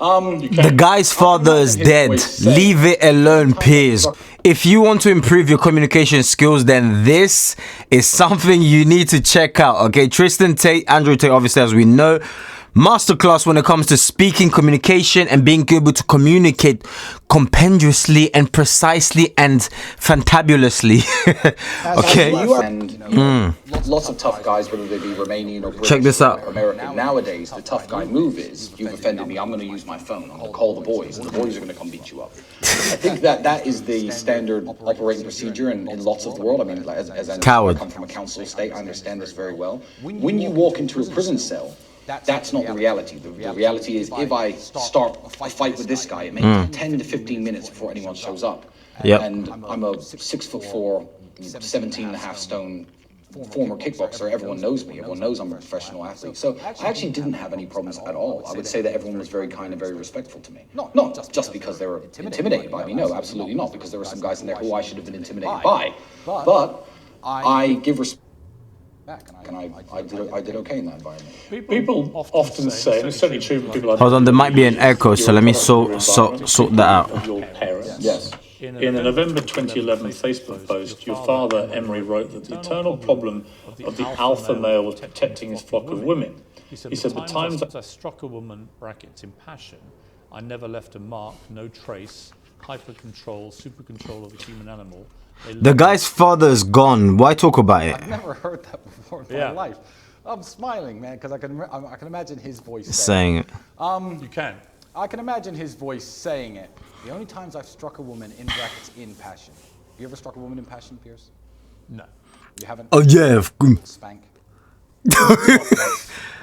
The guy's father is dead. Leave it alone, Piers. If you want to improve your communication skills, then this is something you need to check out. Okay, Tristan Tate, Andrew Tate, obviously, as we know, masterclass when it comes to speaking, communication, and being able to communicate compendiously and precisely and fantabulously. Okay. Lots of tough guys, whether they be Romanian or British, check this out. Or American. Nowadays, the tough guy move is, you've offended me, I'm going to use my phone. I'm going to call the boys, and the boys are going to come beat you up. I think that is the standard operating procedure in lots of the world. I mean, as I come from a council state, I understand this very well. When you walk into a prison cell, that's not the reality. The reality is, if I start a fight with this guy, it may take 10 to 15 minutes before anyone shows up. Yep. And I'm a 6'4", 17.5 stone former kickboxer. Everyone knows me. Everyone knows I'm a professional athlete. So I actually didn't have any problems at all. I would say that everyone was very kind and very respectful to me. Not just because they were intimidated by me. No, absolutely not. Because there were some guys in there who I should have been intimidated by. But I give respect. And I did okay in that environment. People often say, and it's certainly true for people. Hold on, there might be an echo, so let me sort that out. Of your parents. Yes. In a November 2011 Facebook post, your father, Emery, wrote that the eternal problem of the alpha male was protecting his flock of women. He said, the times I struck a woman, brackets, in passion, I never left a mark, no trace, hyper-control, super-control of a human animal. The guy's father is gone. Why talk about it? I've never heard that before in my life. I'm smiling, man, because I can imagine his voice saying it. You can. I can imagine his voice saying it. The only times I've struck a woman, in brackets, in passion. You ever struck a woman in passion, Piers? No. You haven't? Oh, yeah. Spank.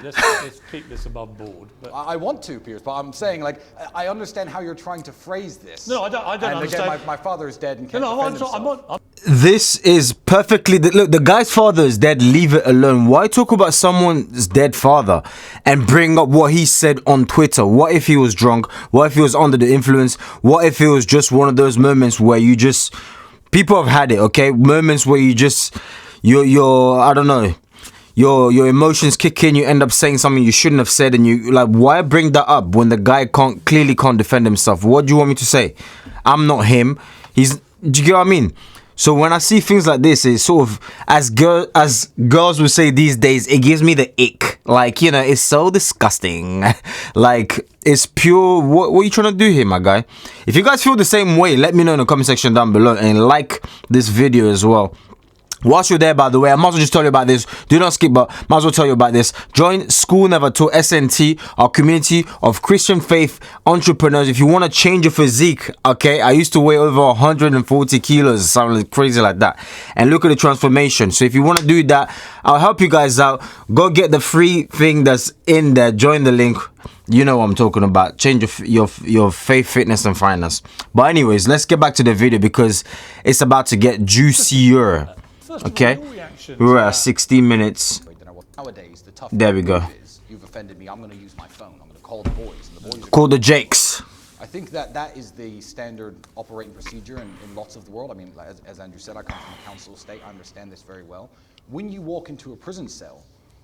Let's keep this above board. But I want to, Piers, but I'm saying, like, I understand how you're trying to phrase this. No, I don't understand. Again, my father is dead and can't defend himself. This is perfectly... Look, the guy's father is dead. Leave it alone. Why talk about someone's dead father and bring up what he said on Twitter? What if he was drunk? What if he was under the influence? What if it was just one of those moments where you just... People have had it, okay? Moments where you just... You're I don't know... Your emotions kick in, you end up saying something you shouldn't have said, and you like, why bring that up when the guy clearly can't defend himself? What do you want me to say? I'm not him. Do you get what I mean? So when I see things like this, it's sort of, as girls would say these days, it gives me the ick. Like, you know, it's so disgusting. Like, it's pure, what are you trying to do here, my guy? If you guys feel the same way, let me know in the comment section down below, and like this video as well. Whilst you're there, by the way, I might as well just tell you about this. Do not skip, but might as well tell you about this. Join School Never Taught SNT, our community of Christian faith entrepreneurs. If you want to change your physique, okay, I used to weigh over 140 kilos, something crazy like that. And look at the transformation. So if you want to do that, I'll help you guys out. Go get the free thing that's in there. Join the link. You know what I'm talking about. Change your faith, fitness, and finance. But anyways, let's get back to the video because it's about to get juicier. Okay, we're at 16 minutes. Nowadays, the tough there we go. You've offended me. I'm going to use my phone. I'm going to call the boys. And the boys call the Jakes. I think that is the standard operating procedure in lots of the world. I mean, as Andrew said, I come from a council state. I understand this very well. When you walk into a prison cell,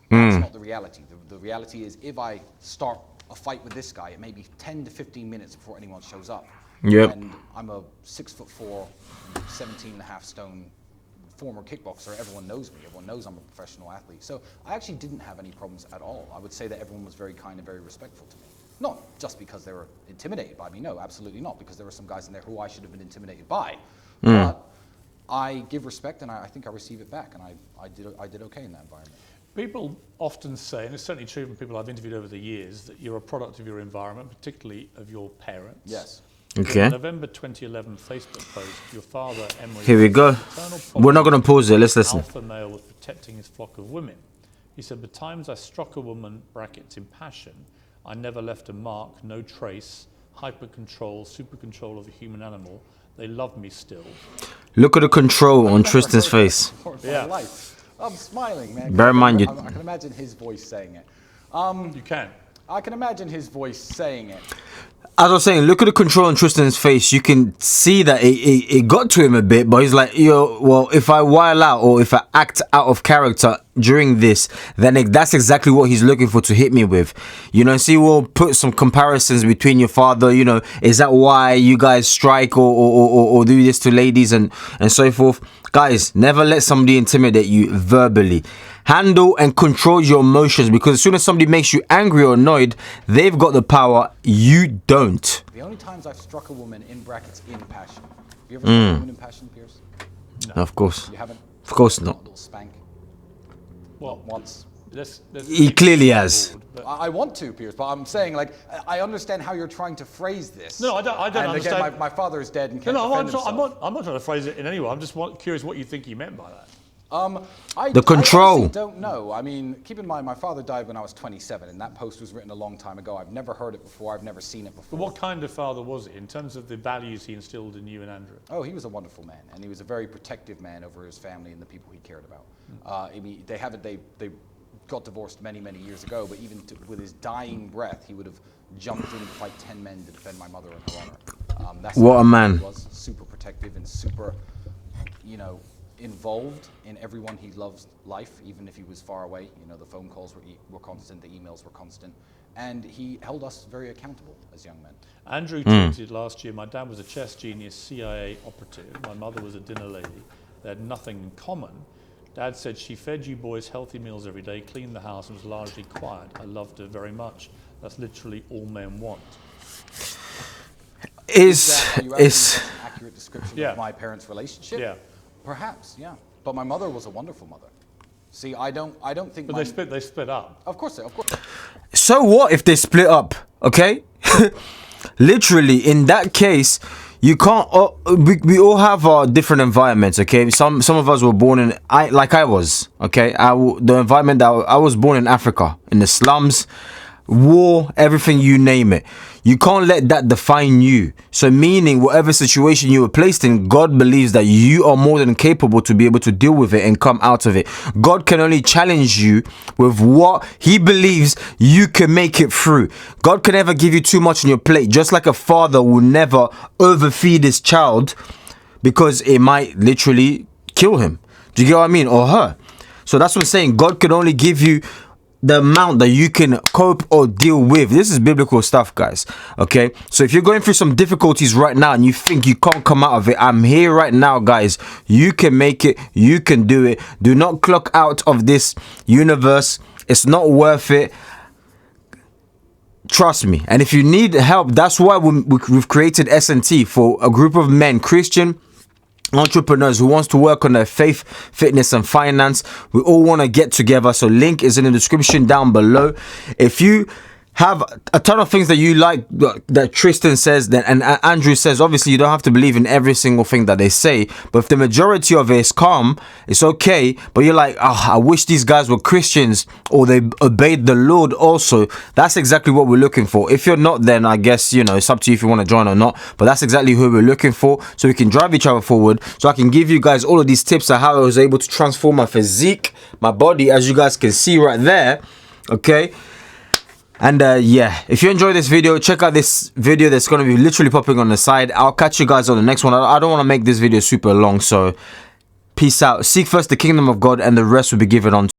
that's not the reality. The reality is, if I start a fight with this guy, it may be 10 to 15 minutes before anyone shows up. Yep. And I'm a 6'4", 17.5 stone former kickboxer. Everyone knows me. Everyone knows I'm a professional athlete. So I actually didn't have any problems at all. I would say that everyone was very kind and very respectful to me. Not just because they were intimidated by me. No, absolutely not. Because there were some guys in there who I should have been intimidated by. But I give respect, and I think I receive it back. And I did okay in that environment. People often say, and it's certainly true from people I've interviewed over the years, that you're a product of your environment, particularly of your parents. Yes. Okay. In November 2011 Facebook post, your father, Emery... Here we go. We're not going to pause it. Let's listen. Alpha male was protecting his flock of women. He said, the times I struck a woman, brackets, in passion, I never left a mark, no trace, hyper-control, super-control of a human animal. They love me still. Look at the control on Tristan's face. Yeah. I'm smiling, man. Bear in mind, I can imagine his voice saying it. You can. I can imagine his voice saying it. As I was saying, look at the control on Tristan's face. You can see that it got to him a bit, but he's like, yo, well, if I while out or if I act out of character during this, then that's exactly what he's looking for to hit me with. You know, see, we'll put some comparisons between your father, you know, is that why you guys strike or do this to ladies and so forth? Guys, never let somebody intimidate you verbally. Handle and control your emotions, because as soon as somebody makes you angry or annoyed, they've got the power, you don't. The only times I've struck a woman in brackets in passion. Have you ever struck a woman in passion, Piers? No. Of course. You haven't? Of course not. A little spank? Well, Once? He clearly has. I want to, Piers, but I'm saying, like, I understand how you're trying to phrase this. No, I don't and understand. Again, my father is dead and can't No, defend himself. I'm not trying to phrase it in any way. I'm just curious what you think he meant by that. The control. I don't know. I mean, keep in mind, my father died when I was 27, and that post was written a long time ago. I've never heard it before. I've never seen it before. But what kind of father was it in terms of the values he instilled in you and Andrew? Oh, he was a wonderful man, and he was a very protective man over his family and the people he cared about. I mean, they got divorced many, many years ago, but even with his dying breath, he would have jumped in to fight 10 men to defend my mother and her honor. That's what a man. He was super protective and super, you know, involved in everyone he loves life, even if he was far away. You know, the phone calls were constant, the emails were constant, and he held us very accountable as young men. Andrew tweeted last year, my dad was a chess genius, CIA operative. My mother was a dinner lady. They had nothing in common. Dad said she fed you boys healthy meals every day, cleaned the house, and was largely quiet. I loved her very much. That's literally all men want. Is an accurate description of my parents' relationship? Yeah. Perhaps, yeah. But my mother was a wonderful mother. See, I don't think. But they split up. Of course. So what if they split up? Okay, literally in that case, you can't. We all have our different environments. Okay, some of us were born in I was. Okay, the environment that I was born in Africa, in the slums, war, everything, you name it. You can't let that define you. So meaning whatever situation you were placed in, God believes that you are more than capable to be able to deal with it and come out of it. God can only challenge you with what he believes you can make it through. God can never give you too much on your plate, just like a father will never overfeed his child because it might literally kill him. Do you get what I mean? Or her. So that's what I'm saying. God can only give you the amount that you can cope or deal with. This is biblical stuff, guys. Okay, so if you're going through some difficulties right now and you think you can't come out of it, I'm here right now, guys. You can make it. You can do it. Do not clock out of this universe. It's not worth it. Trust me. And if you need help, that's why we've created S&T, for a group of men, Christian entrepreneurs who wants to work on their faith, fitness and finance. We all want to get together, so link is in the description down below. If you have a ton of things that you like that Tristan says and Andrew says, obviously you don't have to believe in every single thing that they say, but if the majority of it is calm, it's okay. But you're like, I wish these guys were Christians or they obeyed the Lord also. That's exactly what we're looking for. If you're not, then I guess, you know, it's up to you if you want to join or not, but that's exactly who we're looking for, so we can drive each other forward, so I can give you guys all of these tips on how I was able to transform my physique, my body, as you guys can see right there. Okay. And yeah, if you enjoyed this video, check out this video that's going to be literally popping on the side. I'll catch you guys on the next one. I don't want to make this video super long, so peace out. Seek first the kingdom of God and the rest will be given on